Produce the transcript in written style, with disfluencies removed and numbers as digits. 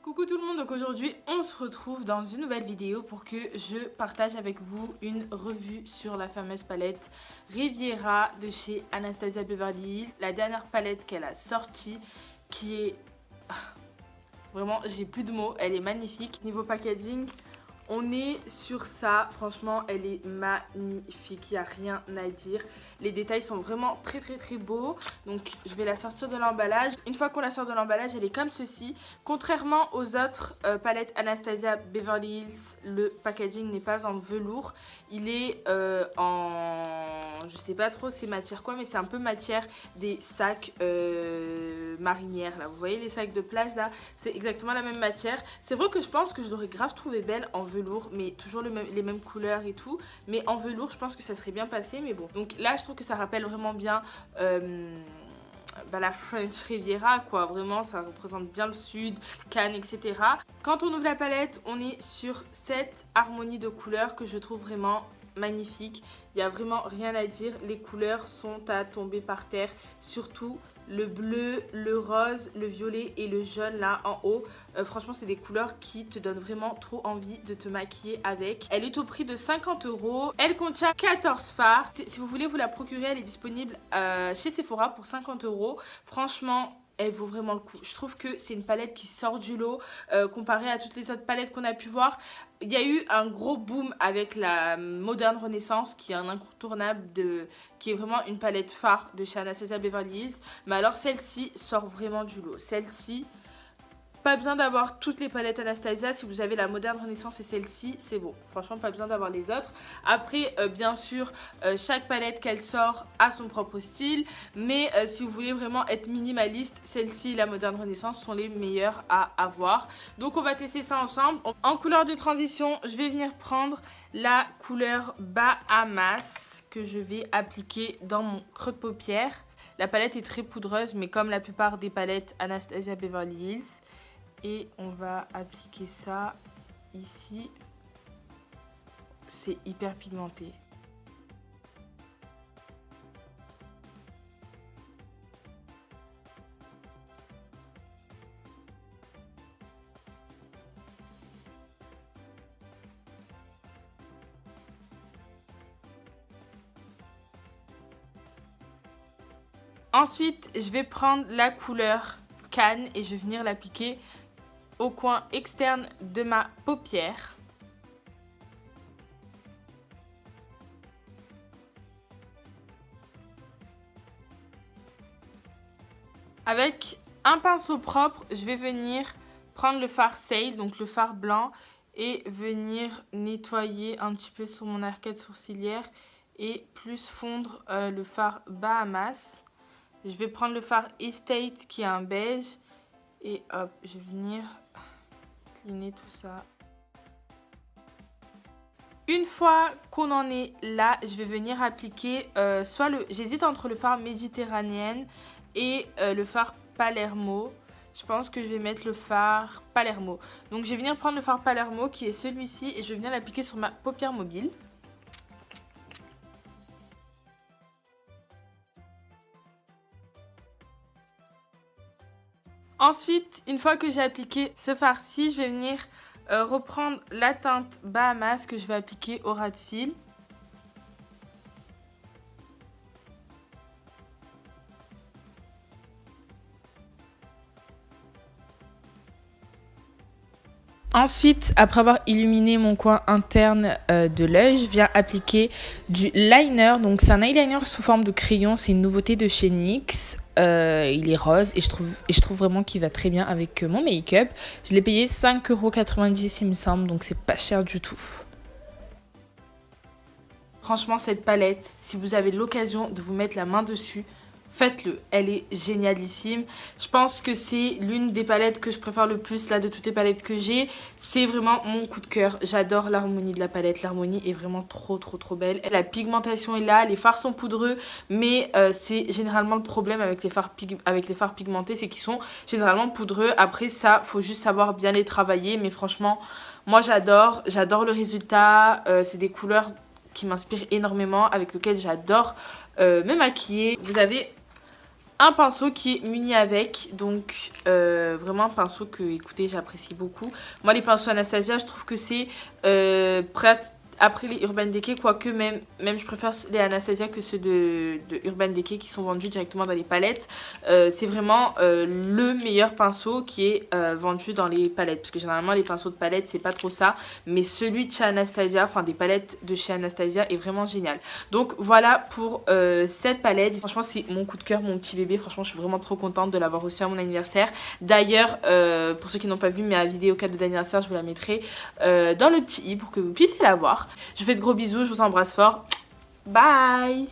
Coucou tout le monde, donc aujourd'hui on se retrouve dans une nouvelle vidéo pour que je partage avec vous une revue sur la fameuse palette Riviera de chez Anastasia Beverly Hills. La dernière palette qu'elle a sortie qui est... Vraiment j'ai plus de mots, elle est magnifique. Niveau packaging, on est sur ça, franchement elle est magnifique, il n'y a rien à dire. Les détails sont vraiment très beaux. Donc je vais la sortir de l'emballage. Une fois qu'on la sort de l'emballage, elle est comme ceci. Contrairement aux autres palettes Anastasia Beverly Hills, le packaging n'est pas en velours. Il est en... je sais pas trop c'est matière quoi, mais c'est un peu matière des sacs marinières là. Vous voyez les sacs de plage là, c'est exactement la même matière. C'est vrai que je pense que je l'aurais grave trouvé belle en velours, mais toujours les mêmes couleurs et tout. Mais en velours, je pense que ça serait bien passé, mais bon. Donc là, je trouve que ça rappelle vraiment bien la French Riviera, quoi. Vraiment, ça représente bien le sud, Cannes, etc. Quand on ouvre la palette, on est sur cette harmonie de couleurs que je trouve vraiment magnifique. Il n'y a vraiment rien à dire. Les couleurs sont à tomber par terre, surtout le bleu, le rose, le violet et le jaune là en haut. Franchement, c'est des couleurs qui te donnent vraiment trop envie de te maquiller avec. Elle est au prix de 50 €. Elle contient 14 fards. Si vous voulez vous la procurer, elle est disponible chez Sephora pour 50 €. Franchement, elle vaut vraiment le coup. Je trouve que c'est une palette qui sort du lot comparée à toutes les autres palettes qu'on a pu voir. Il y a eu un gros boom avec la Modern Renaissance qui est un incontournable qui est vraiment une palette phare de chez Anastasia Beverly Hills. Mais alors celle-ci sort vraiment du lot. Celle-ci, pas besoin d'avoir toutes les palettes Anastasia. Si vous avez la Modern Renaissance et celle-ci, c'est bon. Franchement, pas besoin d'avoir les autres. Après, bien sûr, chaque palette qu'elle sort a son propre style. Mais si vous voulez vraiment être minimaliste, celle-ci et la Modern Renaissance sont les meilleures à avoir. Donc, on va tester ça ensemble. En couleur de transition, je vais venir prendre la couleur Bahamas que je vais appliquer dans mon creux de paupière. La palette est très poudreuse, mais comme la plupart des palettes Anastasia Beverly Hills. Et on va appliquer ça ici. C'est hyper pigmenté. Ensuite, je vais prendre la couleur Cannes et je vais venir l'appliquer au coin externe de ma paupière. Avec un pinceau propre, je vais venir prendre le fard Sail, donc le fard blanc, et venir nettoyer un petit peu sur mon arcade sourcilière et plus fondre le fard Bahamas. Je vais prendre le fard Estate qui est un beige et hop, je vais venir cleaner tout ça. Une fois qu'on en est là, je vais venir appliquer j'hésite entre le fard Méditerranéenne et le fard Palermo. Je pense que je vais mettre le fard Palermo. Donc je vais venir prendre le fard Palermo qui est celui-ci et je vais venir l'appliquer sur ma paupière mobile. Ensuite, une fois que j'ai appliqué ce fard-ci, je vais venir reprendre la teinte Bahamas que je vais appliquer au ras de cils. Ensuite, après avoir illuminé mon coin interne de l'œil, je viens appliquer du liner. Donc c'est un eyeliner sous forme de crayon, c'est une nouveauté de chez NYX. Il est rose et je trouve vraiment qu'il va très bien avec mon make-up. Je l'ai payé 5,90 € il me semble, donc c'est pas cher du tout. Franchement, cette palette, si vous avez l'occasion de vous mettre la main dessus, faites-le, elle est génialissime. Je pense que c'est l'une des palettes que je préfère le plus là de toutes les palettes que j'ai. C'est vraiment mon coup de cœur. J'adore l'harmonie de la palette. L'harmonie est vraiment trop belle. La pigmentation est là, les fards sont poudreux, mais c'est généralement le problème avec les fards pigmentés, c'est qu'ils sont généralement poudreux. Après ça, faut juste savoir bien les travailler, mais franchement, moi j'adore le résultat. C'est des couleurs qui m'inspirent énormément, avec lesquelles j'adore me maquiller. Vous avez un pinceau qui est muni avec, donc vraiment un pinceau que, écoutez, j'apprécie beaucoup. Moi les pinceaux Anastasia, je trouve que c'est après les Urban Decay, quoique même je préfère les Anastasia que ceux de Urban Decay qui sont vendus directement dans les palettes. C'est vraiment le meilleur pinceau qui est vendu dans les palettes, parce que généralement les pinceaux de palette c'est pas trop ça, mais celui de chez Anastasia, enfin des palettes de chez Anastasia est vraiment génial. Donc voilà pour cette palette. Franchement c'est mon coup de cœur, mon petit bébé. Franchement je suis vraiment trop contente de l'avoir reçu à mon anniversaire. D'ailleurs pour ceux qui n'ont pas vu ma vidéo cadeau d'anniversaire, je vous la mettrai dans le petit i pour que vous puissiez la voir. Je vous fais de gros bisous, je vous embrasse fort. Bye!